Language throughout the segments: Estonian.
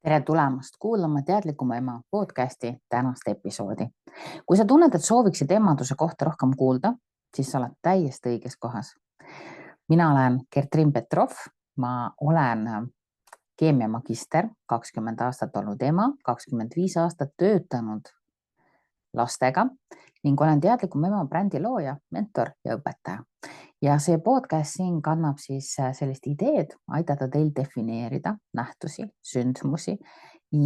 Tere tulemast kuulama Teadlikuma ema podcasti tänast episoodi. Kui sa tunned, et sooviksid emaduse kohta rohkem kuulda, siis sa oled täiesti õiges kohas. Mina olen Gertrin Petrov, ma olen keemiamagister, 20 aastat olnud ema, 25 aastat töötanud lastega ning olen Teadlikuma ema brändi looja, mentor ja õpetaja. Ja see podcast siin kannab siis sellist ideed, aidata teil defineerida nähtusi, sündmusi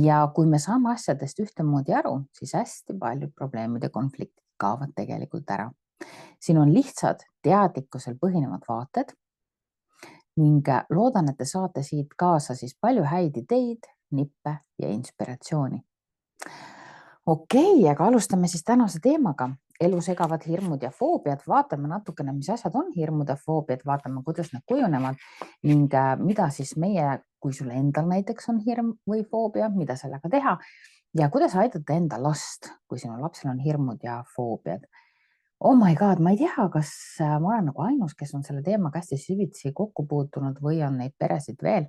ja kui me saame asjadest ühtemoodi aru, siis hästi paljud probleemid ja konfliktid kaovad tegelikult ära. Siin on lihtsad teadlikkusel põhinevad vaated ning loodan, et te saate siit kaasa siis palju häid ideid, nippe ja inspiratsiooni. Okei, aga alustame siis tänase teemaga. Elu segavad hirmud ja foobiad. Vaatame natukene, mis asjad on hirmud ja foobiad, vaatame, kuidas need kujunevad ning mida siis meie, kui sul endal näiteks on hirm või foobia, mida sellega teha ja kuidas aidata enda last, kui sinu lapsel on hirmud ja foobiad. Oh my god, ma ei tea, kas ma olen nagu ainus, kes on selle teemaga hästi süvitsi kokku puutunud või on neid peresid veel.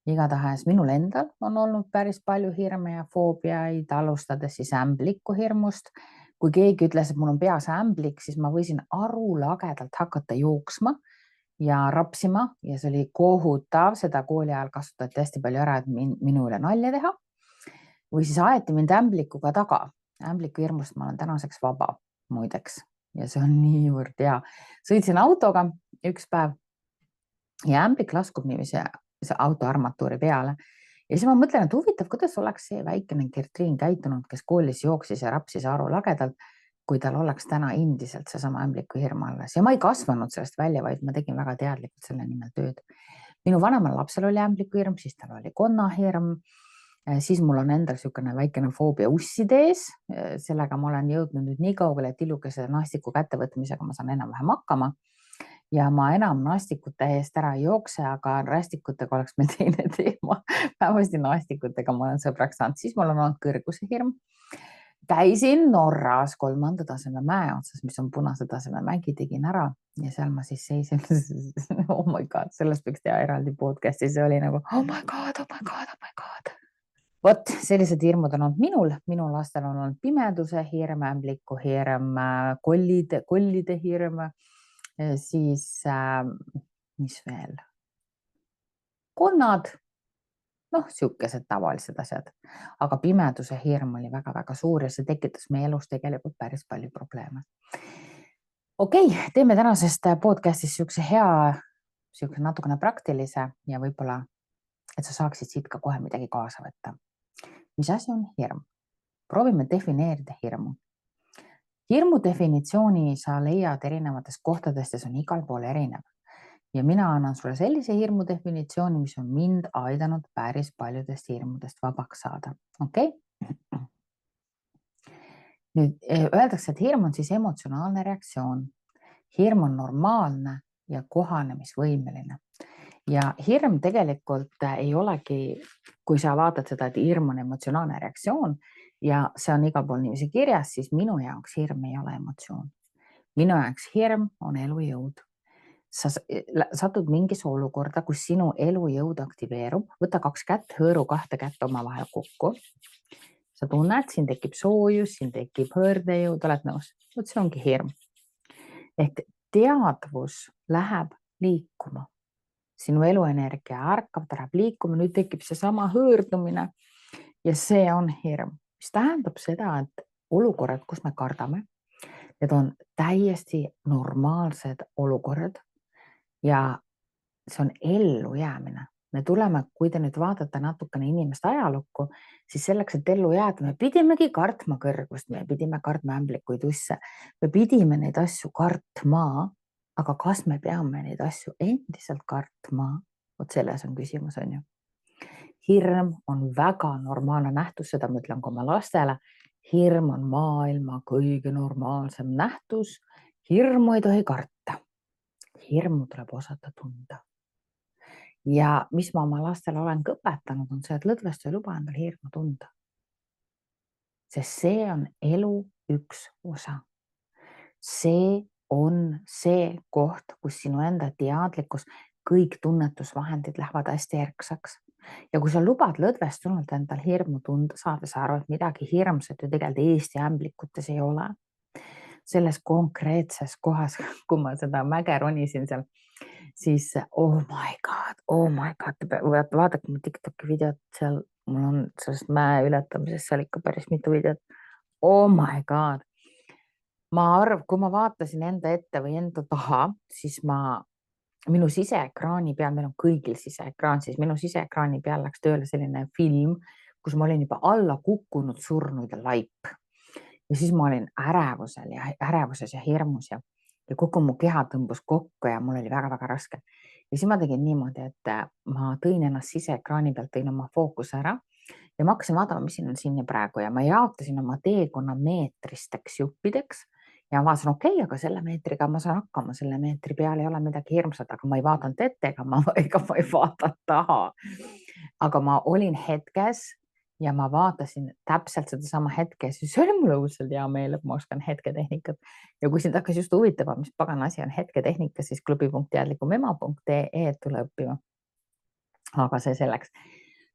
Igatahes minul endal on olnud päris palju hirme ja foobiaid, alustades siis ämbliku hirmust. Kui keegi ütles, et mul on peas ämblik, siis ma võisin arulagedalt hakata jooksma ja rapsima ja see oli kohutav, seda kooli ajal kasutati hästi palju ära, et minu üle nalja teha. Või siis aeti mind ämblikuga taga. Ämbliku hirmust ma olen tänaseks vaba, muideks, ja see on niivõrd hea. Sõitsin autoga üks päev ja ämblik laskub niiviisi see auto armatuuri peale. Ja siis ma mõtlen, et huvitav, kuidas oleks see väikene Gertrin käitunud, kes koolis jooksis ja rapsis arulagedalt, kui tal oleks täna endiselt seesama ämbliku hirm alles. Ja ma ei kasvanud sellest välja, vaid ma tegin väga teadlikult selle nimel tööd. Minu vanemal lapsel oli ämbliku hirm, siis tal oli konnahirm. Siis mul on endal niisugune väikene foobia usside ees. Sellega ma olen jõudnud nüüd nii kaugele, et tilukese nastiku kättevõtmisega ma saan enam-vähem hakkama. Ja ma enam nastikute eest ära ei jookse, aga rästikutega oleks meil teine teema. Vähemasti nastikutega ma olen sõbraks saanud. Siis mul on olnud kõrguse hirm. Käisin Norras 3. taseme mäe otsas, mis on punase taseme mägi, tegin ära ja seal ma siis seisin. Oh my god, sellest võiks teha eraldi podcasti. See oli nagu oh my god, oh my god, oh my god. Vot, sellised hirmud on olnud minu lastel on olnud pimeduse hirm, ämbliku hirm, kollide hirm. Siis, mis veel? Konnad, siukesed tavalised asjad, aga pimeduse hirm oli väga-väga suur ja see tekitas meie elus tegelikult päris palju probleeme. Okei, teeme tänasest podcastist siukse hea, siukse natukene praktilise ja võib-olla, et sa saaksid siit ka kohe midagi kaasa võtta. Mis asi on hirm? Proovime defineerida hirmu. Hirmu definitsiooni sa leiad erinevatest kohtadest ja see on igal pool erinev. Ja mina annan sulle sellise hirmu definitsiooni, mis on mind aidanud päris paljudest hirmudest vabaks saada. Okei? Nüüd öeldakse, et hirm on siis emotsionaalne reaktsioon. Hirm on normaalne ja kohanemisvõimeline. Ja hirm tegelikult ei olegi, kui sa vaatad seda, et hirm on emotsionaalne reaktsioon, ja see on igal pool niiviisi kirjas, siis minu jaoks hirm ei ole emotsioon. Minu jaoks hirm on elujõud. Sa satud mingis olukorda, kus sinu elujõud aktiveerub, võta 2 kätt, hõõru 2 kätt oma vahel kokku. Sa tunned, siin tekib soojus, siin tekib hõõrdejõud, oled nõus. Võt see ongi hirm. Ehk teadvus läheb liikuma. Sinu eluenergia ärkab, ta läheb liikuma, nüüd tekib see sama hõõrdumine ja see on hirm. Mis tähendab seda, et olukorrad, kus me kardame, need on täiesti normaalsed olukorrad ja see on ellu jäämine. Me tuleme, kui te nüüd vaatate natukene inimeste ajalukku, siis selleks, et ellu jääda, me pidimegi kartma kõrgust, me pidime kartma ämblikuid usse, me pidime neid asju kartma, aga kas me peame neid asju endiselt kartma? Vot selles on küsimus, on ju. Hirm on väga normaalne nähtus, seda ma ütlen ka oma lastele. Hirm on maailma kõige normaalsem nähtus. Hirmu ei tohi karta. Hirmu tuleb osata tunda. Ja mis ma oma lastele olen ka õpetanud, on see, et lõdvesti ei luba endal hirmu tunda. Sest see on elu üks osa. See on see koht, kus sinu enda teadlikkus, kõik tunnetusvahendid lähevad hästi erksaks. Ja kui sa lubad lõdvestunult endal hirmu tunda, saades aru, et midagi hirmsat ju tegelikult Eesti ämblikutes ei ole. Selles konkreetses kohas, kui ma seda mäge ronisin seal, siis oh my god, vaadake mu TikToki videot seal, mul on sellest mäe ületamisest seal ikka päris mitu videot. Oh my god. Kui ma vaatasin enda ette või enda taha, siis minu siseekraani peal, meil on kõigil siseekraan, siis minu siseekraani peal läks tööle selline film, kus ma olin juba alla kukkunud surnud ja laip. Ja siis ma olin ärevuses ja hirmus ja kogu mu keha tõmbus kokku ja mul oli väga-väga raske. Ja siis ma tegin niimoodi, et ma tõin ennast siseekraani pealt, tõin oma fookuse ära ja ma hakkasin vaatama, mis siin on siin ja praegu ja ma jaotasin oma teekonna meetristeks juppideks ja ma vaatasin, okei, aga selle meetriga ma saan hakkama, selle meetri peal ei ole midagi hirmsat, aga ma ei vaadanud ette ega ma ei vaadanud taha. Aga ma olin hetkes ja ma vaatasin täpselt sedasama hetke, siis oli mul õudselt hea meel, et ma oskan hetketehnikat. Ja kui sind hakkas just huvitama, mis pagan asi on hetketehnika, siis klubi.teadlikumema.ee tule õppima. Aga see selleks.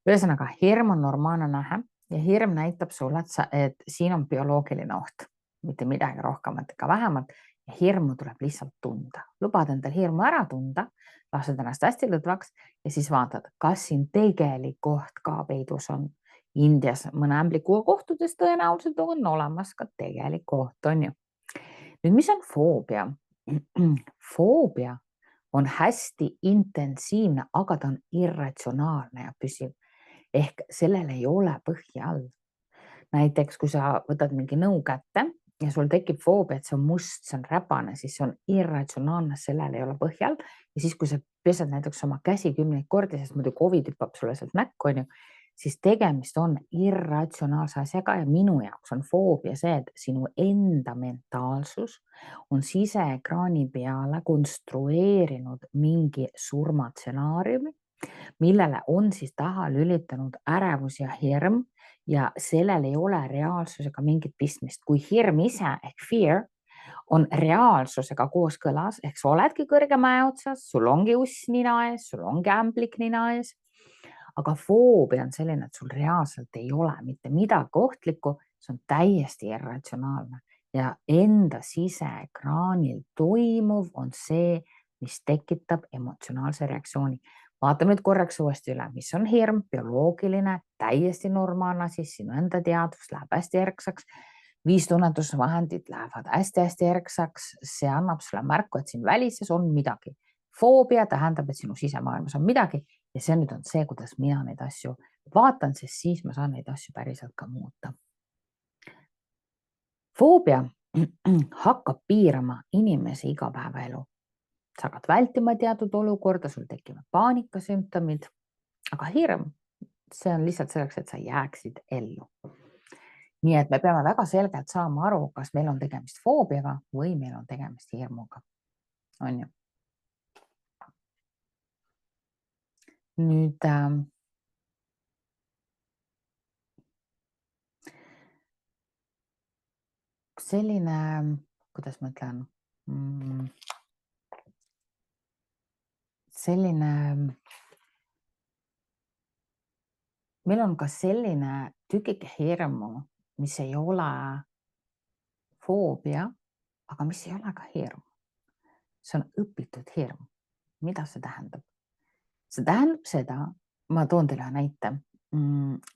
Ühesõnaga, hirm on normaalne nähe ja hirm näitab sulle, et siin on bioloogiline oht, mitte midagi rohkemat ega vähemat ja hirmu tuleb lihtsalt tunda. Lubad endal hirmu ära tunda, lased ennast hästi lõdvaks ja siis vaatad, kas siin tegelik oht ka peidus on. Indias mõne ämblikuga kohtudes tõenäoliselt on olemas ka tegelik oht, on ju. Nüüd, mis on foobia? Foobia on hästi intensiivne, aga ta on irratsionaalne ja püsiv. Ehk sellel ei ole põhja all. Näiteks, kui sa võtad mingi nõu kätte ja sul tekib foobia, et see on must, see on räpane, siis see on irratsionaalne, sellel ei ole põhja all. Ja siis, kui sa pesed näiteks oma käsi 10 kordi, sest muidu COVID hüppab sulle sealt näkku, on ju, siis tegemist on irratsionaalse asjaga ja minu jaoks on foobia see, et sinu enda mentaalsus on siseekraani peale konstrueerinud mingi surmatsenaariumi, millele on siis taha lülitanud ärevus ja hirm ja sellel ei ole reaalsusega mingit pistmist. Kui hirm ise ehk fear on reaalsusega kooskõlas, ehk sa oledki kõrge mäe otsas, sul ongi uss nina ees, sul ongi ämblik nina ees, aga foobia on selline, et sul reaalselt ei ole mitte midagi ohtlikku, see on täiesti irratsionaalne ja enda siseekraanil toimuv on see, mis tekitab emotsionaalse reaktsiooni. Vaatame nüüd korraks uuesti üle, mis on hirm, bioloogiline, täiesti normaalne, siis sinu enda teadvus läheb hästi erksaks, 5 tunnetusvahendid lähevad hästi-hästi erksaks, see annab sulle märku, et siin välises on midagi. Foobia tähendab, et sinu sisemaailmas on midagi ja see nüüd on see, kuidas mina neid asju vaatan, sest siis ma saan neid asju päriselt ka muuta. Foobia hakkab piirama inimese igapäevaelu. Sa hakkad vältima teatud olukorda, sul tekivad paanikasümptomid, aga hirm, see on lihtsalt selleks, et sa jääksid ellu. Nii et me peame väga selgelt saama aru, kas meil on tegemist foobiaga või meil on tegemist hirmuga. On ju? Nüüd selline, kuidas ma ütlen, selline, meil on ka selline tükike hirmu, mis ei ole foobia, aga mis ei ole ka hirm. See on õpitud hirm. Mida see tähendab? See tähendab seda, ma toon teile ühe näite.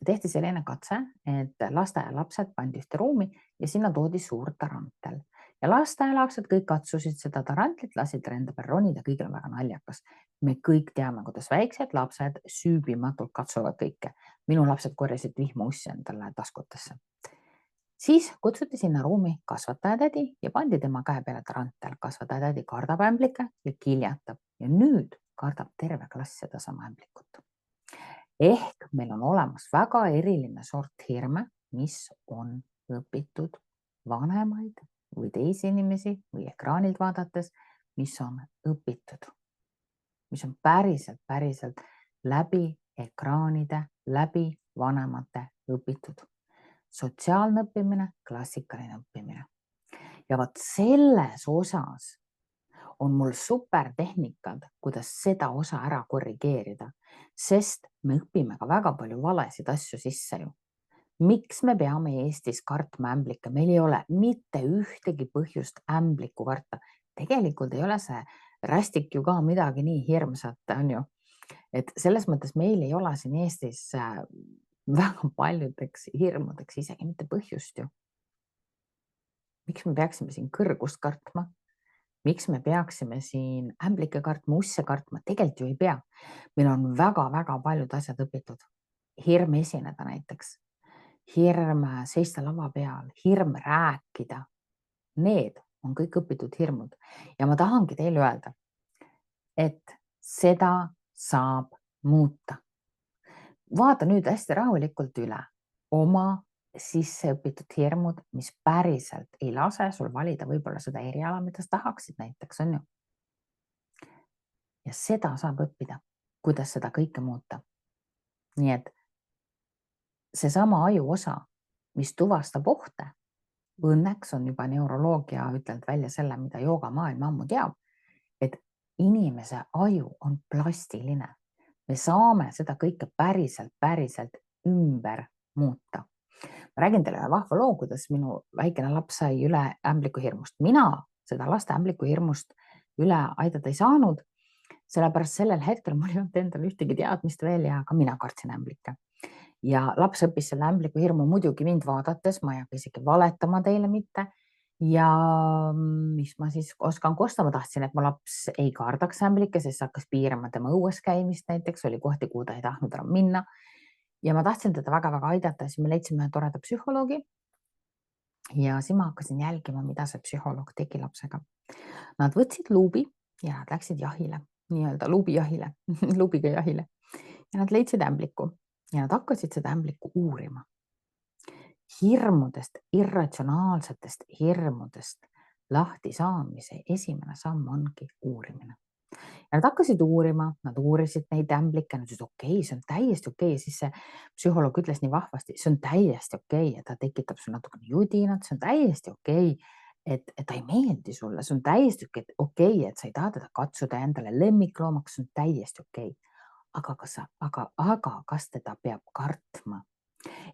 Tehti selline katse, et lasteaialapsed pandi ühte ruumi ja sinna toodi suur tarantel. Ja lasteaialapsed kõik katsusid seda tarantlit, lasid enda peal ronida, kõigil on väga naljakas. Me kõik teame, kuidas väiksed lapsed süübimatult katsuvad kõike. Minu lapsed korjasid vihmaussi endale taskutesse. Siis kutsuti sinna ruumi kasvatajatädi ja pandi tema käe peale tarantel. Kasvatajatädi kardab ämblikke ja kiljatab ja nüüd kardab terve klass sedasama ämblikut. Ehk meil on olemas väga eriline sort hirme, mis on õpitud vanemaid või teisi inimesi või ekraanilt vaadates, mis on õpitud, mis on päriselt läbi ekraanide, läbi vanemate õpitud. Sotsiaalne õppimine, klassikaline õppimine. Ja vaat selles osas on mul super tehnikad, kuidas seda osa ära korrigeerida, sest me õpime ka väga palju valesid asju sisse ju. Miks me peame Eestis kartma ämblikke? Meil ei ole mitte ühtegi põhjust ämblikku karta. Tegelikult ei ole see rästik ju ka midagi nii hirmsat, on ju. Et selles mõttes meil ei ole siin Eestis väga paljudeks hirmudeks isegi mitte põhjust ju. Miks me peaksime siin kõrgust kartma? Miks me peaksime siin ämblikke kartma, usse kartma? Tegelikult ju ei pea. Meil on väga-väga paljud asjad õpitud. Hirm esineda näiteks, hirm seista lava peal, hirm rääkida. Need on kõik õpitud hirmud. Ja ma tahangi teile öelda, et seda saab muuta. Vaata nüüd hästi rahulikult üle oma sisse õpitud hirmud, mis päriselt ei lase sul valida võib-olla seda eriala, mida sa tahaksid näiteks, on ju. Ja seda saab õppida, kuidas seda kõike muuta. Nii et seesama aju osa, mis tuvastab ohte, õnneks on juba neuroloogia ütelnud välja selle, mida joogamaailm ammu teab, et inimese aju on plastiline. Me saame seda kõike päriselt ümber muuta. Ma räägin teile ühe vahva loo, kuidas minu väikene laps sai üle ämbliku hirmust. Mina seda laste ämbliku hirmust üle aidata ei saanud, sellepärast sellel hetkel mul ei olnud endal ühtegi teadmist veel ja ka mina kartsin ämblikke. Ja laps õppis selle ämbliku hirmu muidugi mind vaadates, ma ei hakka isegi valetama teile mitte. Ja mis ma siis oskan kosta, ma tahtsin, et mu laps ei kardaks ämblikke, sest hakkas piirama tema õues käimist näiteks, oli kohti, kuhu ta ei tahtnud enam minna. Ja ma tahtsin teda väga-väga aidata, siis me leidsime ühe toreda psühholoogi ja siis ma hakkasin jälgima, mida see psühholoog tegi lapsega. Nad võtsid luubi ja nad läksid jahile, nii-öelda luubijahile, luubiga jahile. Ja nad leidsid ämbliku ja nad hakkasid seda ämblikku uurima. Hirmudest, irratsionaalsetest hirmudest lahti saamise esimene samm ongi uurimine. Ja nad hakkasid uurima, nad uurisid neid ämblikke, nad ütlesid, okei, see on täiesti okei. Siis see psühholoog ütles nii vahvasti, see on täiesti okei, et ta tekitab sul natukene judinat, see on täiesti okei, et ta ei meeldi sulle, see on täiesti okei, et sa ei taha teda katsuda endale lemmikloomaks, see on täiesti okei. Aga kas teda peab kartma?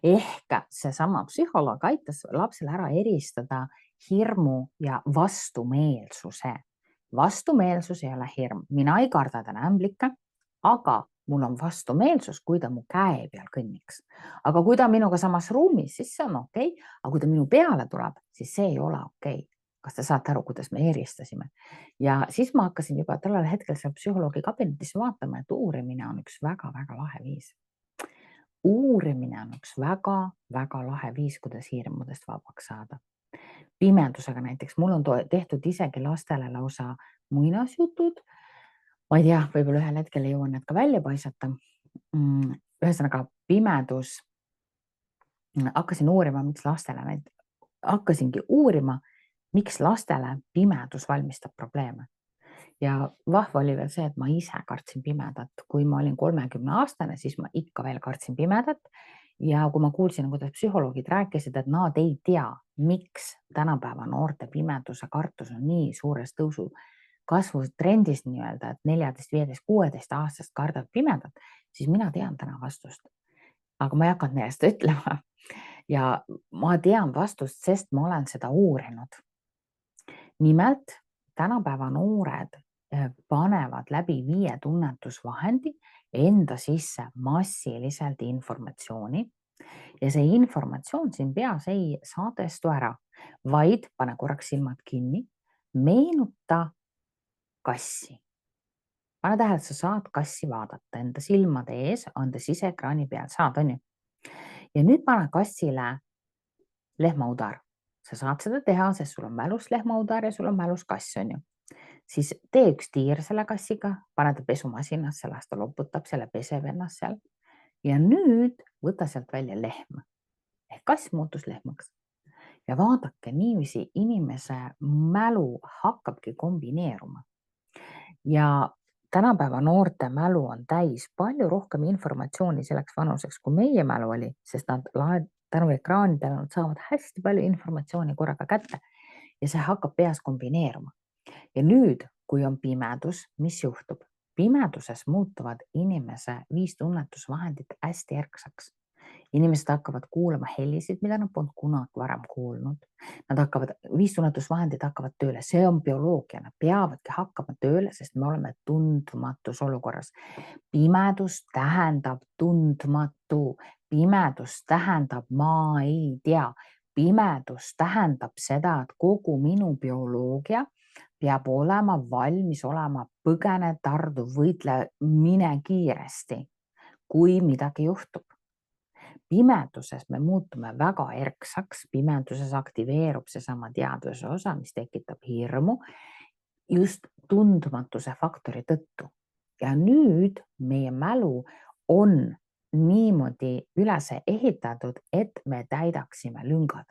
Ehk seesama psühholoog aitas lapsele ära eristada hirmu ja vastumeelsuse. Vastumeelsus ei ole hirm. Mina ei karda täna ämblikke, aga mul on vastumeelsus, kui ta mu käe peal kõnniks. Aga kui ta minuga samas ruumis, siis see on okei. Aga kui ta minu peale tuleb, siis see ei ole okei. Kas te saate aru, kuidas me eristasime? Ja siis ma hakkasin juba tällel hetkel seal psühholoogi kabinetis vaatama, et uurimine on üks väga-väga lahe viis. Uurimine on üks väga-väga lahe viis, kuidas hirmudest vabaks saada. Pimedusega näiteks, mul on tehtud isegi lastele lausa muinasjutud. Ma ei tea, võib-olla ühel hetkel jõuan need ka välja paisata. Ühesõnaga pimedus. Hakkasin uurima, miks lastele pimedus valmistab probleeme. Ja vahva oli veel see, et ma ise kartsin pimedat. Kui ma olin 30-aastane, siis ma ikka veel kartsin pimedat. Ja kui ma kuulsin, kuidas psühholoogid rääkisid, et nad ei tea, miks tänapäeva noorte pimeduse kartus on nii suures tõusu kasvutrendis nii-öelda, et 14, 15, 16 aastast kardab pimedat, siis mina tean täna vastust. Aga ma ei hakanud neist ütlema. Ja ma tean vastust, sest ma olen seda uurinud. Nimelt, tänapäeva noored panevad läbi 5 tunnetusvahendi enda sisse massiliselt informatsiooni ja see informatsioon siin peas ei saadestu ära, vaid pane korraks silmad kinni, meenuta kassi. Pane tähele, et sa saad kassi vaadata enda silmade ees, anda siseekraani peal, saad, on ju? Ja nüüd pane kassile lehmaudar. Sa saad seda teha, sest sul on mälus lehmaudar ja sul on mälus kass, on ju. Siis tee üks tiir selle kassiga, pane ta pesumasiinasse, las ta loputab selle peseb ennast seal. Ja nüüd võta sealt välja lehm. Ehk kass muutus lehmaks. Ja vaadake, niiviisi inimese mälu hakkabki kombineeruma. Ja tänapäeva noorte mälu on täis palju rohkem informatsiooni selleks vanuseks, kui meie mälu oli, sest nad tänu ekraanidele nad saavad hästi palju informatsiooni korraga kätte ja see hakkab peas kombineeruma. Ja nüüd, kui on pimedus, mis juhtub? pimeduses muutuvad inimese 5 tunnetusvahendit hästi erksaks. Inimesed hakkavad kuulama helisid, mida nad polnud kunagi varem kuulnud. 5 tunnetusvahendid hakkavad tööle, see on bioloogia, nad peavadki hakkama tööle, sest me oleme tundmatus olukorras. Pimedus tähendab tundmatu, pimedus tähendab ma ei tea, pimedus tähendab seda, et kogu minu bioloogia peab olema valmis olema põgene, tardu, võitle, mine kiiresti, kui midagi juhtub. Pimeduses me muutume väga erksaks, pimeduses aktiveerub seesama teadvuse osa, mis tekitab hirmu just tundmatuse faktori tõttu. Ja nüüd meie mälu on niimoodi üles ehitatud, et me täidaksime lüngad.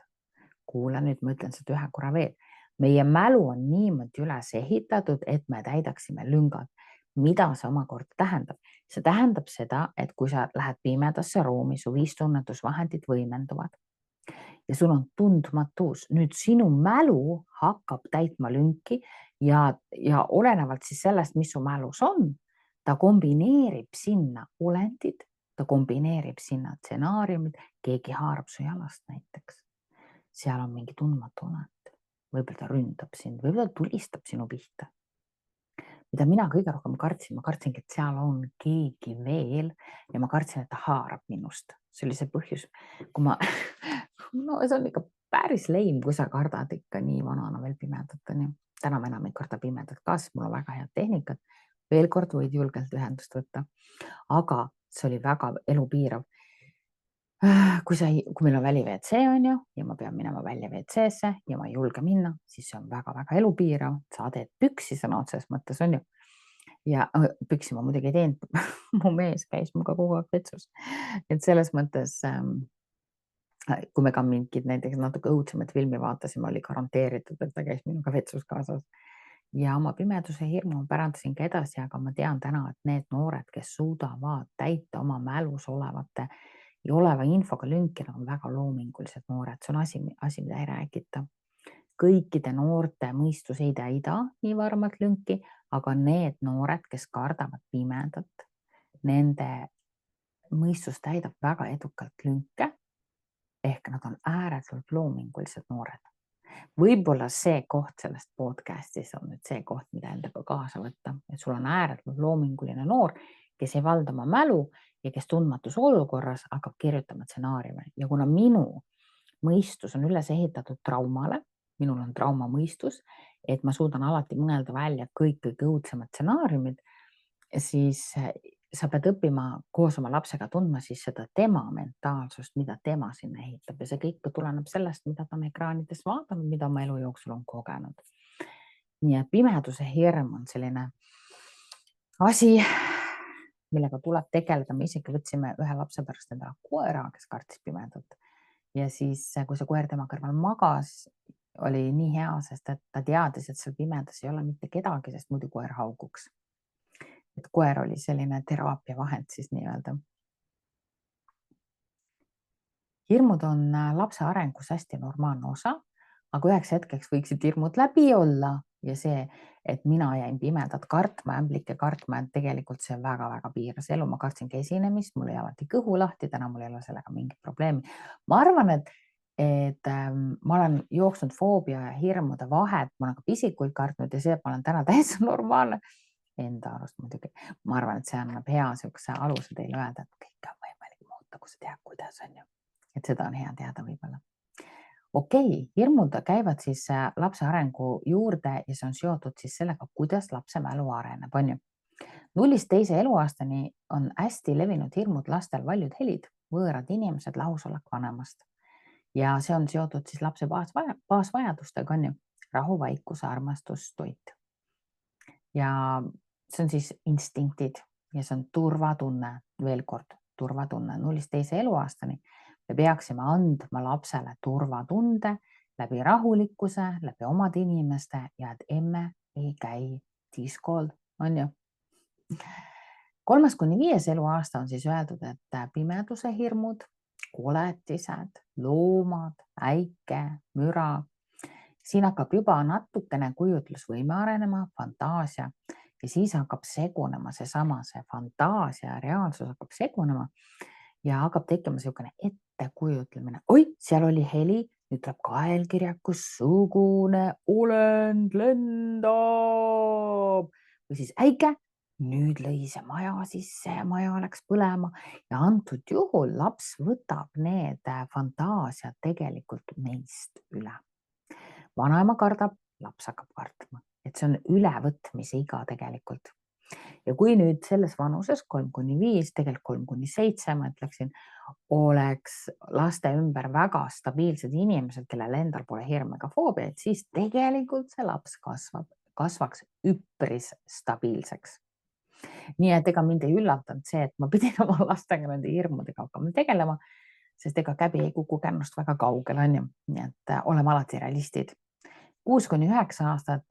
Kuula nüüd, ma ütlen seda ühe korra veel. Meie mälu on niimoodi üles ehitatud, et me täidaksime lüngad. Mida see omakorda tähendab? See tähendab seda, et kui sa lähed pimedasse ruumi, su 5 tunnetusvahendid võimenduvad ja sul on tundmatus. Nüüd sinu mälu hakkab täitma lünki ja olenevalt siis sellest, mis su mälus on, ta kombineerib sinna olendid, ta kombineerib sinna stsenaariumid, keegi haarab su jalast näiteks. Seal on mingi tundmatu olend. Võib-olla ta ründab sind, võib-olla tulistab sinu pihta. Mida mina kõige rohkem kartsin, ma kartsingi, et seal on keegi veel ja ma kartsin, et ta haarab minust. See oli see põhjus, kui ma, no see on ikka päris leim, kui sa kardad ikka nii vanana veel pimedat. Täna ma enam ei karda pimedat ka, sest mul on väga head tehnikat. Veel kord võid julgelt ühendust võtta, aga see oli väga elupiirav. Kui meil on väli WC on ju, ja ma pean minema välja WC-sse ja ma ei julge minna, siis see on väga-väga elupiirav. Sa teed püksi sõna otseses mõttes on ju. Ja püksi ma muidugi ei teinud, mu mees käis muga kogu aeg vetsus. Et selles mõttes, kui me ka mingid näiteks natuke õudsemat filmi vaatasime, oli garanteeritud, et ta käis minuga vetsus kaasas. Ja oma pimeduse hirmu pärandasin ka edasi, aga ma tean täna, et need noored, kes suudavad täita oma mälus olevate ja oleva infoga lünkina, on väga loomingulised noored. See on asi, mida ei räägita. Kõikide noorte mõistus ei täida nii varmalt lünki, aga need noored, kes kardavad pimedat, nende mõistus täidab väga edukalt lünke, ehk nad on ääretult loomingulised noored. Võib-olla see koht sellest podcastis on nüüd see koht, mida endaga kaasa võtta, et sul on ääretult loominguline noor, kes ei valda oma mälu ja kes tundmatus olukorras hakkab kirjutama stsenaariume. Ja kuna minu mõistus on üles ehitatud traumale, minul on traumamõistus, et ma suudan alati mõelda välja kõik õudsemad stsenaariumid, siis sa pead õppima koos oma lapsega tundma siis seda tema mentaalsust, mida tema sinna ehitab. Ja see kõik tuleneb sellest, mida ta on ekraanides vaadanud, mida oma elu jooksul on kogenud. Nii et pimeduse hirm on selline asi, millega tuleb tegeleda. Me isegi võtsime ühe lapse pärast endale koera, kes kartis pimedat. Ja siis, kui see koer tema kõrval magas, oli nii hea, sest et ta teadis, et seal pimedas ei ole mitte kedagi, sest muidu koer hauguks. Et koer oli selline teraapia vahend siis nii-öelda. Hirmud on lapse arengus hästi normaalne osa, aga üheks hetkeks võiksid hirmud läbi olla ja see, et mina jäin pimedat kartma, ämblikke kartma, et tegelikult see väga-väga piiras elu. Ma kartsin ka esinemist, mul ei alati kõhu lahti, täna mul ei ole sellega mingit probleemi. Ma arvan, et ma olen jooksnud foobia ja hirmude vahet, ma olen ka pisikuid kartnud ja see, et ma olen täna täiesti normaalne. Enda arust muidugi. Ma arvan, et see annab hea siukse aluse teile öelda, et kõik on võimalik muuta, kui sa tead, kuidas on ju. Et seda on hea teada võib-olla. Okei, hirmud käivad siis lapse arengu juurde ja see on seotud siis sellega, kuidas lapse mälu areneb, on ju. 0-2 eluaastani on hästi levinud hirmud lastel valjud helid, võõrad inimesed, lahusolek vanemast. Ja see on seotud siis lapse baasvajadustega, on ju. Rahu, vaikus, armastus, toit. Ja see on siis instinktid ja see on turvatunne, veel kord turvatunne 0-2 eluaastani. Me peaksime andma lapsele turvatunde läbi rahulikkuse, läbi omad inimeste ja et emme ei käi diskol, on ju. 3-5 eluaasta on siis öeldud, et pimeduse hirmud, koletised, loomad, äike, müra. Siin hakkab juba natukene kujutlusvõime arenema, fantaasia ja siis hakkab segunema see fantaasia ja reaalsus hakkab segunema ja hakkab tekkima niisugune ettekujutlemine. Oi, seal oli heli, nüüd tuleb kaelkirjakussugune olend lendab või siis äige, nüüd lõi see maja sisse ja maja läks põlema ja antud juhul laps võtab need fantaasiad tegelikult meist üle. Vanaema kardab, laps hakkab kartma, et see on ülevõtmise iga tegelikult. Ja kui nüüd selles vanuses 3–5, tegelikult 3–7, ma ütleksin, oleks laste ümber väga stabiilsed inimesed, kellel endal pole hirme ega foobiaid, siis tegelikult see laps kasvaks üpris stabiilseks. Nii et ega mind ei üllatanud see, et ma pidin oma lastega nende hirmudega hakkama tegelema, sest ega käbi ei kuku kännust väga kaugel, on ju. Nii et oleme alati realistid. 6–9 aastat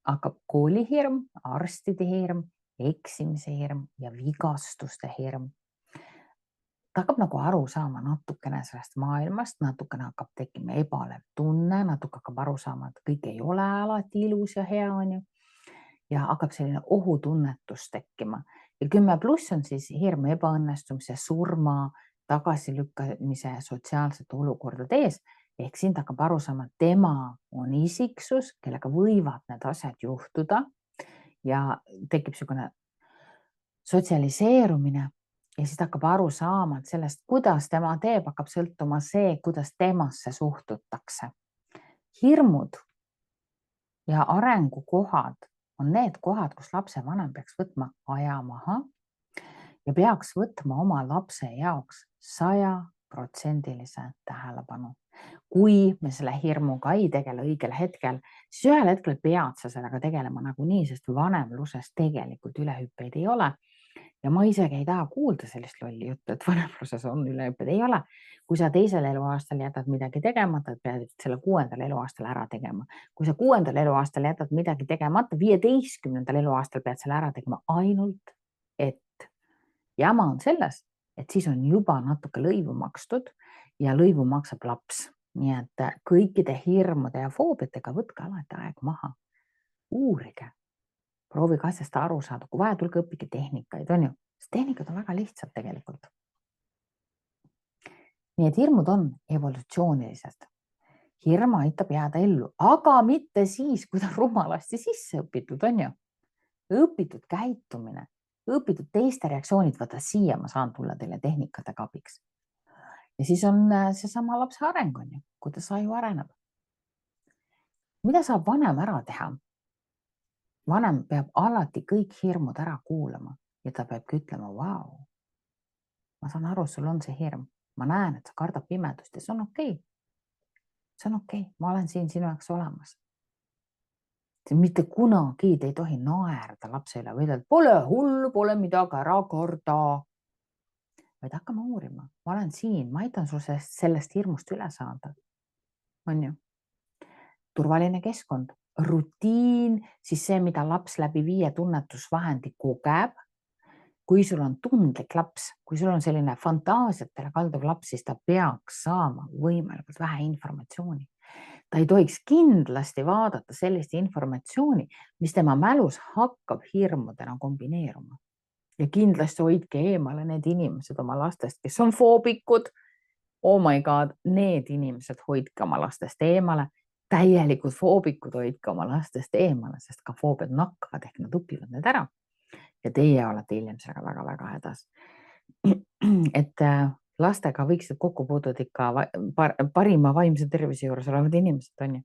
hakkab koolihirm, arstide hirm, eksimise hirm ja vigastuste hirm. Ta hakkab nagu aru saama natukene sellest maailmast, natukene hakkab tekkima ebalev tunne, natuke hakkab aru saama, et kõik ei ole alati ilus ja hea, on ju. Ja hakkab selline ohutunnetus tekkima. Ja 10+ on siis hirm ebaõnnestumise, surma, tagasilükkamise sotsiaalsete olukordade ees. Ehk siin ta hakkab aru saama, et tema on isiksus, kellega võivad need asjad juhtuda ja tekib niisugune sotsialiseerumine ja siis ta hakkab aru saama, et sellest, kuidas tema teeb, hakkab sõltuma see, kuidas temasse suhtutakse. Hirmud ja arengukohad on need kohad, kus lapsevanem peaks võtma aja maha ja peaks võtma oma lapse jaoks 100% tähelepanu. Kui me selle hirmuga ei tegele õigel hetkel, siis ühel hetkel pead sa sellega tegelema nagunii, sest vanemluses tegelikult ülehüppeid ei ole. Ja ma isegi ei taha kuulda sellist lolli juttu, et vanemluses on ülehüpped, ei ole. Kui sa 2. eluaastal jätad midagi tegemata, pead selle 6. eluaastal ära tegema. Kui sa 6. eluaastal jätad midagi tegemata, 15. eluaastal pead selle ära tegema ainult, et jama on selles, et siis on juba natuke lõivu makstud ja lõivu maksab laps. Nii et kõikide hirmude ja foobiatega võtke alati aeg maha. Uurige. Proovige asjast aru saada, kui vaja, tulge õppige tehnikaid, on ju. Sest tehnikad on väga lihtsad tegelikult. Nii et hirmud on evolutsioonilised. Hirm aitab jääda ellu, aga mitte siis, kui ta rumalasti sisse õpitud, on ju. Õpitud käitumine, õpitud teiste reaktsioonid, vaata siia ma saan tulla teile tehnikatega abiks. Ja siis on seesama lapse areng, on ju, kuidas aju areneb. Mida saab vanem ära teha? Vanem peab alati kõik hirmud ära kuulama ja ta peab ütlema, vau, ma saan aru, sul on see hirm. Ma näen, et sa kardad pimedust ja see on okei. See on okei, ma olen siin sinu jaoks olemas. Mitte kunagi te ei tohi naerda lapse üle või öelda, et pole hullu, pole midagi ära karda. Vaid hakkama uurima, ma olen siin, ma aitan sul sellest hirmust üle saada. On ju? Turvaline keskkond, rutiin, siis see, mida laps läbi 5 tunnetusvahendi kogeb. Kui sul on tundlik laps, kui sul on selline fantaasiatele kalduv laps, siis ta peaks saama võimalikult vähe informatsiooni. Ta ei tohiks kindlasti vaadata sellist informatsiooni, mis tema mälus hakkab hirmudena kombineeruma. Ja kindlasti hoidke eemale need inimesed oma lastest, kes on foobikud. Oh my god, need inimesed hoidke oma lastest eemale. Täielikud foobikud hoidke oma lastest eemale, sest ka foobiad nakkavad ehk nad õpivad need ära. Ja teie olete hiljem sellega väga-väga hädas. Et lastega võiksid kokku puutuda ikka parima vaimse tervise juures olevad inimesed, on ju.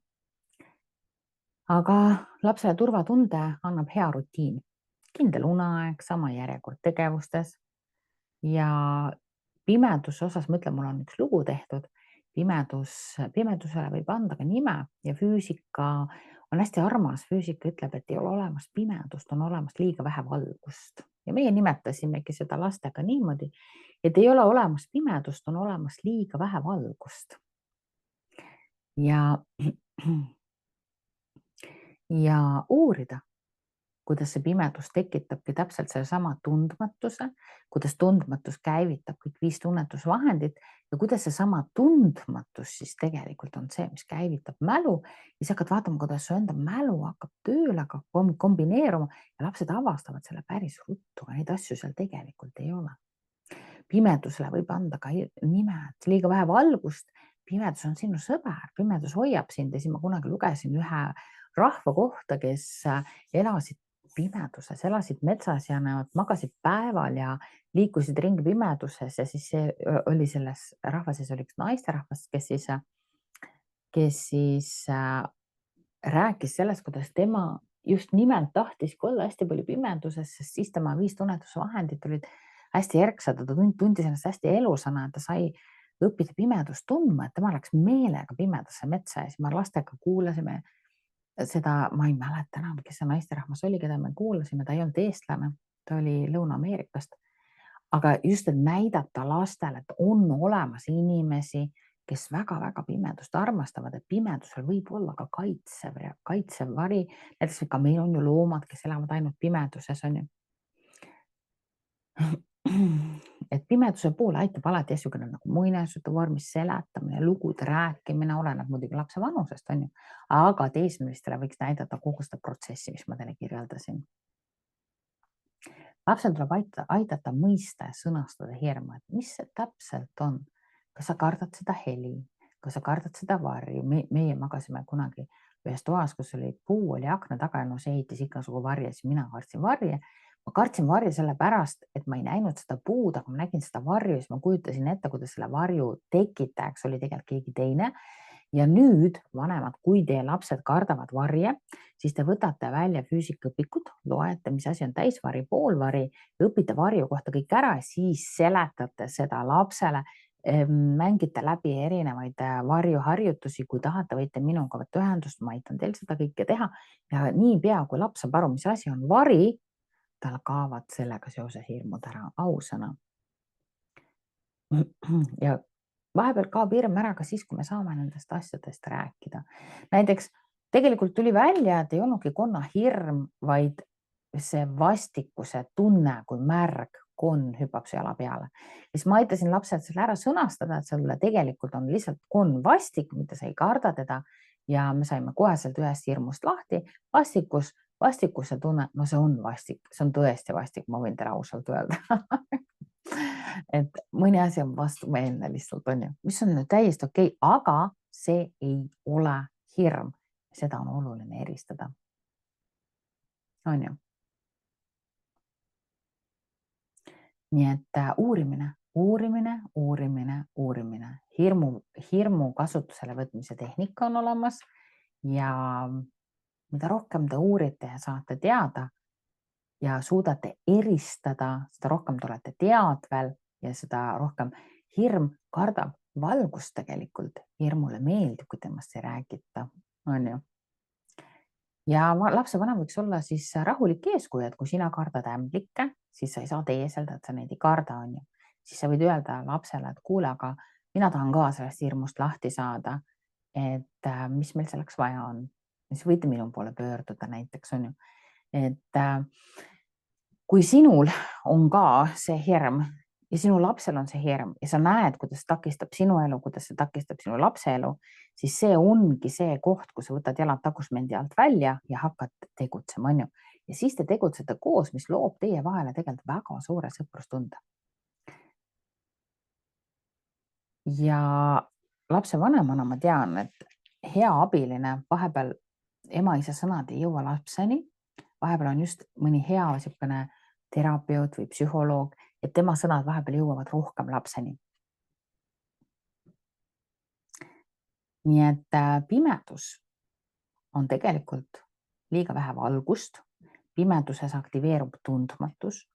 Aga lapsele turvatunde annab hea rutiin. Kindel uneaeg, sama järjekord tegevustes. Ja pimeduse osas, ma ütlen, mul on üks lugu tehtud. Pimedusele võib anda ka nime ja füüsika on hästi armas. Füüsika ütleb, et ei ole olemas pimedust, on olemas liiga vähe valgust. Ja meie nimetasimegi seda lastega niimoodi, et ei ole olemas pimedust, on olemas liiga vähe valgust. Ja uurida, kuidas see pimedus tekitabki täpselt selle sama tundmatuse, kuidas tundmatus käivitab kõik 5 tunnetusvahendit ja kuidas see sama tundmatus siis tegelikult on see, mis käivitab mälu ja sa hakkad vaatama, kuidas su enda mälu hakkab tööle, hakkab kombineeruma ja lapsed avastavad selle päris ruttu, aga neid asju seal tegelikult ei ole. Pimedusele võib anda ka nime, et liiga vähe valgust. Pimedus on sinu sõber, pimedus hoiab sind ja siis ma kunagi lugesin ühe rahva kohta, kes elasid pimeduses, elasid metsas ja nad magasid päeval ja liikusid ringi pimeduses ja siis see oli selles rahva sees oli üks naisterahvas, kes siis rääkis sellest, kuidas tema just nimelt tahtiski olla hästi palju pimeduses, sest siis tema 5 tunnetusvahendit olid hästi erksad, ta tundis ennast hästi elusana, et ta sai õppida pimedust tundma, et tema läks meelega pimedasse metsa ja siis me lastega kuulasime seda, ma ei mäleta enam, kes see naisterahvas oli, keda me kuulasime, ta ei olnud eestlane, ta oli Lõuna-Ameerikast, aga just, et näidata lastele, et on olemas inimesi, kes väga-väga pimedust armastavad, et pimedusel võib olla ka kaitsev vari, näiteks ka meil on ju loomad, kes elavad ainult pimeduses, on ju. Et pimeduse poole aitab alati niisugune nagu muinasjutu vormis seletamine, lugude rääkimine, oleneb muidugi lapse vanusest, on ju, aga teismelistele võiks näidata kogu seda protsessi, mis ma teile kirjeldasin. Lapsel tuleb aidata mõista ja sõnastada hirmu, et mis see täpselt on. Kas sa kardad seda heli, kas sa kardad seda varju? Meie magasime kunagi ühes toas, kus oli puu, oli akna taga ja no see heitis igasugu varje, siis mina kartsin varje. Ma kartsin varju sellepärast, et ma ei näinud seda puud, aga ma nägin seda varju, siis ma kujutasin ette, kuidas selle varju tekitajaks oli tegelikult keegi teine. Ja nüüd vanemad, kui teie lapsed kardavad varje, siis te võtate välja füüsikaõpikud, loete, mis asi on täisvari, poolvari, õpite varju kohta kõik ära, siis seletate seda lapsele, mängite läbi erinevaid varjuharjutusi, kui tahate, võite minuga võtta ühendust, ma aitan teil seda kõike teha ja niipea, kui laps saab aru, mis asi on vari, tal kaovad sellega seoses hirmud ära, ausõna. Ja vahepeal kaob hirm ära ka siis, kui me saame nendest asjadest rääkida. Näiteks tegelikult tuli välja, et ei olnudki konnahirm, vaid see vastikuse tunne, kui märg konn hüppab su jala peale. Siis ma aitasin lapsed selle ära sõnastada, et sulle tegelikult on lihtsalt konn vastik, mitte sa ei karda teda ja me saime koheselt ühest hirmust lahti. Vastikuse tunne, no see on vastik, see on tõesti vastik, ma võin teile ausalt öelda. Et mõni asi on vastumeelne lihtsalt, on ju, mis on täiesti okei, aga see ei ole hirm. Seda on oluline eristada. On ju. Nii et uurimine. Hirmu kasutusele võtmise tehnika on olemas ja mida rohkem te uurite ja saate teada ja suudate eristada, seda rohkem te olete teadvel ja seda rohkem hirm kardab valgust tegelikult. Hirmule meeldib, kui temast ei räägita, on ju. Ja lapsevanem võiks olla siis rahulik eeskuju, et kui sina kardad ämblikke, siis sa ei saa teeselda, et sa neid ei karda, on ju. Siis sa võid öelda lapsele, et kuule, aga mina tahan ka sellest hirmust lahti saada, et mis meil selleks vaja on. Siis võite minu poole pöörduda näiteks, on ju. Et kui sinul on ka see hirm ja sinu lapsel on see hirm ja sa näed, kuidas takistab sinu elu, kuidas see takistab sinu lapse elu, siis see ongi see koht, kus sa võtad jalad tagusmendi alt välja ja hakkad tegutsema, on ju. Ja siis te tegutsete koos, mis loob teie vahele tegelikult väga suure sõprustunde. Ja lapsevanemana ma tean, et hea abiline vahepeal ema-isa sõnad ei jõua lapseni, vahepeal on just mõni hea niisugune terapeut või psühholoog, et tema sõnad vahepeal jõuavad rohkem lapseni. Nii et pimedus on tegelikult liiga vähe valgust, pimeduses aktiveerub tundmatus,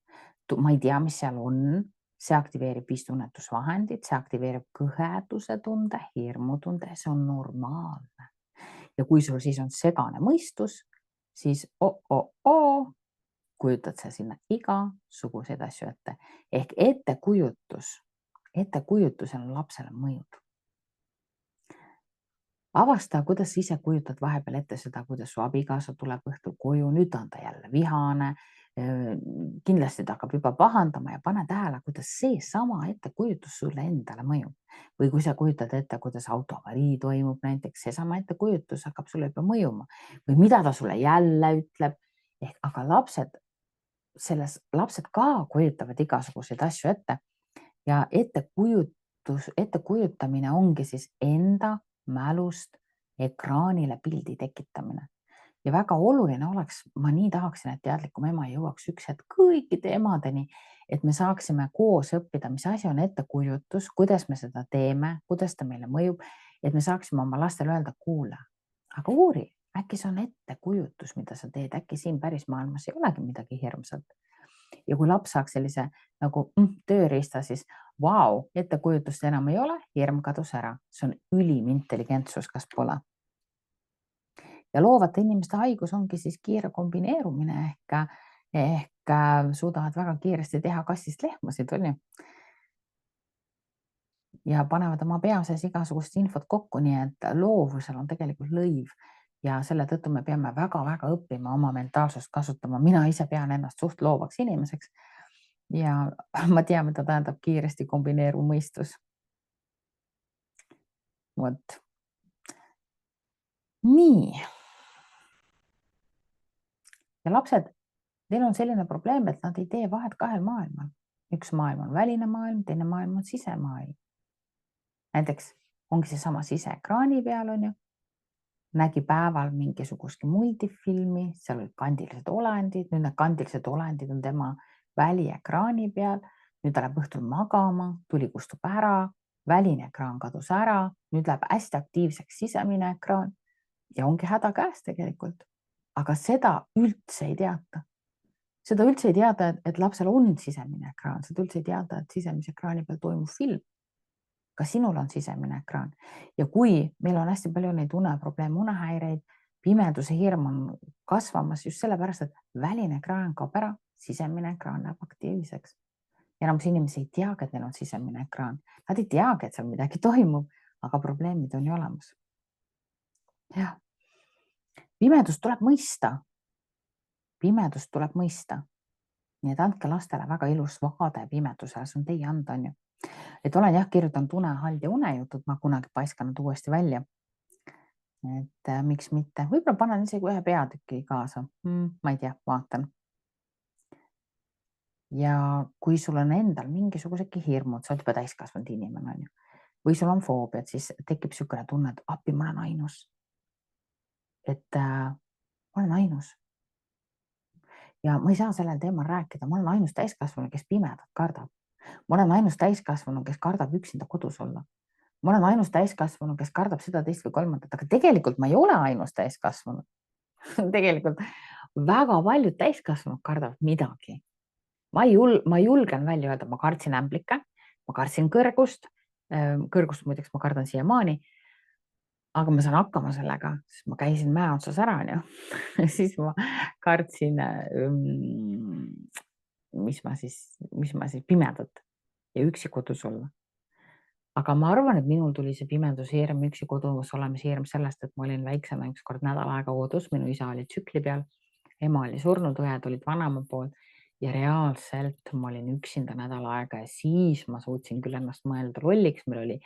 ma ei tea, mis seal on, see aktiveerib istunnetusvahendid, see aktiveerib kõheduse tunde, hirmutunde, see on normaalne. Ja kui sul siis on segane mõistus, siis kujutad sa sinna igasuguseid asju ette. Ehk ettekujutusel on lapsele mõjud. avasta, kuidas sa ise kujutad vahepeal ette seda, kuidas su abikaasa tuleb õhtul koju, nüüd on ta jälle vihane. Kindlasti ta hakkab juba pahandama ja pane tähele, kuidas see sama ettekujutus sulle endale mõjub. Või kui sa kujutad ette, kuidas autoavarii toimub näiteks, seesama ettekujutus hakkab sulle juba mõjuma või mida ta sulle jälle ütleb. Aga lapsed ka kujutavad igasuguseid asju ette ja ettekujutamine ongi siis enda mälust ekraanile pildi tekitamine. Ja väga oluline oleks, ma nii tahaksin, et teadlikum ema jõuaks üks hetk kõikide emadeni, et me saaksime koos õppida, mis asi on ettekujutus, kuidas me seda teeme, kuidas ta meile mõjub, et me saaksime oma lastele öelda, kuule, aga uuri, äkki see on ettekujutus, mida sa teed, äkki siin päris maailmas ei olegi midagi hirmsat. Ja kui laps saaks sellise nagu tööriista, siis vau, ettekujutust enam ei ole, hirm kadus ära. See on ülim intelligentsus, kas pole. Ja loovate inimeste haigus ongi siis kiire kombineerumine ehk suudavad väga kiiresti teha kassist lehmasid, on ju. Ja panevad oma pea sees igasugust infot kokku, nii et loovusel on tegelikult lõiv ja selle tõttu me peame väga-väga õppima oma mentaalsust kasutama. Mina ise pean ennast suht loovaks inimeseks ja ma tean, mida tähendab kiiresti kombineeruv mõistus. Vot. Nii. Ja lapsed, neil on selline probleem, et nad ei tee vahet kahel maailmal. Üks maailm on väline maailm, teine maailm on sisemaailm. Näiteks ongi see sama siseekraani peal, on ju. Nägi päeval mingisugustki multifilmi, seal olid kandilised olendid, nüüd need kandilised olendid on tema väliekraani peal, nüüd ta läheb õhtul magama, tuli kustub ära, väline ekraan kadus ära, nüüd läheb hästi aktiivseks sisemine ekraan ja ongi häda käes tegelikult. Aga seda üldse ei teata. Seda üldse ei teada, et lapsel on sisemine ekraan, seda üldse ei teada, et sisemise ekraani peal toimub film. Ka sinul on sisemine ekraan. Ja kui meil on hästi palju neid uneprobleeme, unehäireid, pimeduse hirm on kasvamas just sellepärast, et väline ekraan kaob ära, sisemine ekraan läheb aktiivseks. Enamus inimesi ei teagi, et neil on sisemine ekraan. Nad ei teagi, et seal midagi toimub, aga probleemid on ju olemas. Jah. Pimedust tuleb mõista. Pimedust tuleb mõista. Nii et andke lastele väga ilus vaade pimedusele, see on teie anda, on ju. Et olen jah kirjutanud unehald ja unejutud, ma kunagi paiskanud uuesti välja. Et miks mitte? Võib-olla panen isegi ühe peatüki kaasa. Ma ei tea, vaatan. Ja kui sul on endal mingisugusegi hirmud, sa oled juba täiskasvanud inimene, on ju. Või sul on foobiad, siis tekib niisugune tunne, et appi, ma olen ainus. Et ma olen ainus. Ja ma ei saa sellel teemal rääkida. Ma olen ainus täiskasvanu, kes pimedat kardab. Ma olen ainus täiskasvanu, kes kardab üksinda kodus olla. Ma olen ainus täiskasvanu, kes kardab seda, teist või kolmandat, aga tegelikult ma ei ole ainus täiskasvanu. Tegelikult väga paljud täiskasvanud kardavad midagi. Ma julgen välja öelda, ma kardsin ämblikke, ma kardsin kõrgust muideks ma kardan siiamaani, aga ma saan hakkama sellega, sest ma käisin mäe otsas ära, on ju. Siis ma kardsin, mis ma siis pimedat ja üksi kodus olla. Aga ma arvan, et minul tuli see pimeduse hirm, üksi kodus olemise hirm sellest, et ma olin väiksena üks kord nädal aega kodus, minu isa oli tsükli peal, ema oli surnud, õed olid vanema pool ja reaalselt ma olin üksinda nädal aega ja siis ma suutsin küll ennast mõelda lolliks, meil oli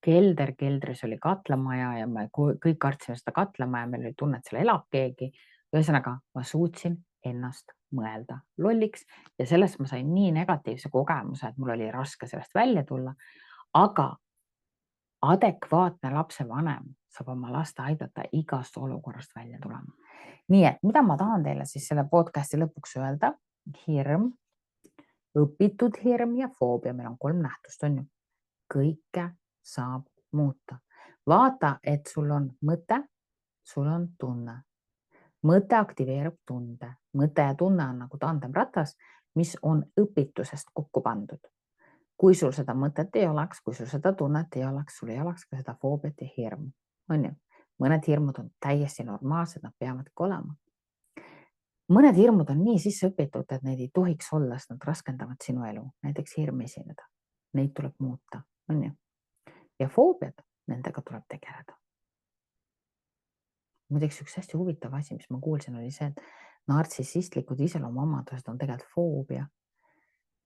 kelder, keldris oli katlamaja ja me kõik kartsime seda katlamaja, meil oli tunne, et seal elab keegi. Ühesõnaga, ma suutsin ennast mõelda lolliks ja sellest ma sain nii negatiivse kogemuse, et mul oli raske sellest välja tulla, aga adekvaatne lapsevanem saab oma laste aidata igast olukorrast välja tulema. Nii et mida ma tahan teile siis selle podcasti lõpuks öelda? Hirm, õpitud hirm ja foobia, meil on 3 nähtust, on ju. Kõike saab muuta. Vaata, et sul on mõte, sul on tunne. Mõte aktiveerub tunde. Mõte ja tunne on nagu tandemratas, mis on õpitusest kokku pandud. Kui sul seda mõtet ei oleks, kui sul seda tunnet ei oleks, sul ei oleks ka seda foobiat ja hirmu. On ju? Mõned hirmud on täiesti normaalsed, nad peavadki olema. Mõned hirmud on nii sisse õpitud, et neid ei tohiks olla, sest nad raskendavad sinu elu. Näiteks hirm esineda. Neid tuleb muuta. On ju? Ja foobiad, nendega tuleb tegeleda. Muideks üks hästi huvitav asi, mis ma kuulsin, oli see, et nartsissistlikud iseloomuomadused on tegelikult foobia.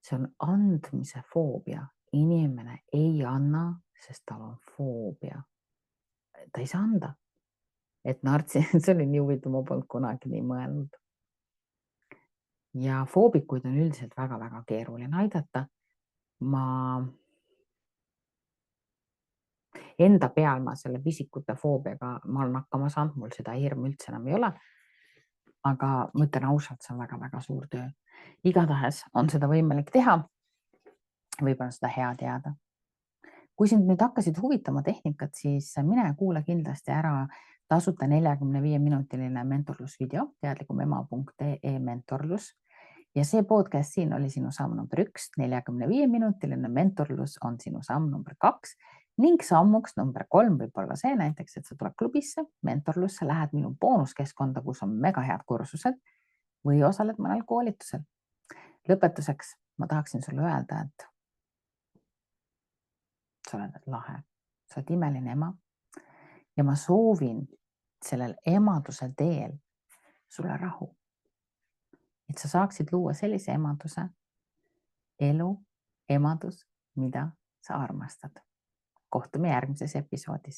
See on andmise foobia. Inimene ei anna, sest tal on foobia. Ta ei saa anda. Et see oli nii huvitav, ma polnud kunagi nii mõelnud. Ja foobikuid on üldiselt väga-väga keeruline aidata. Ma enda peal ma selle pisikute foobiaga, ma olen hakkama saanud, mul seda hirmu üldse enam ei ole. Aga ma ütlen ausalt, see on väga-väga suur töö. Igatahes on seda võimalik teha. Võib-olla seda hea teada. Kui sind nüüd hakkasid huvitama tehnikat, siis mine kuula kindlasti ära tasuta 45-minutiline mentorlusvideo teadlikumema.ee mentorlus. Ja see podcast siin oli sinu samm number 1, 45-minutiline mentorlus on sinu samm number 2 ning sammuks number 3 võib olla see näiteks, et sa tuled klubisse, mentorlusse, lähed minu boonuskeskkonda, kus on mega head kursused või osaled mõnel koolitusel. Lõpetuseks ma tahaksin sulle öelda, et sa oled lahe, sa oled imeline ema ja ma soovin sellel emaduse teel sulle rahu. Et sa saaksid luua sellise emaduse, elu, emadus, mida sa armastad. Kohtume järgmises episoodis.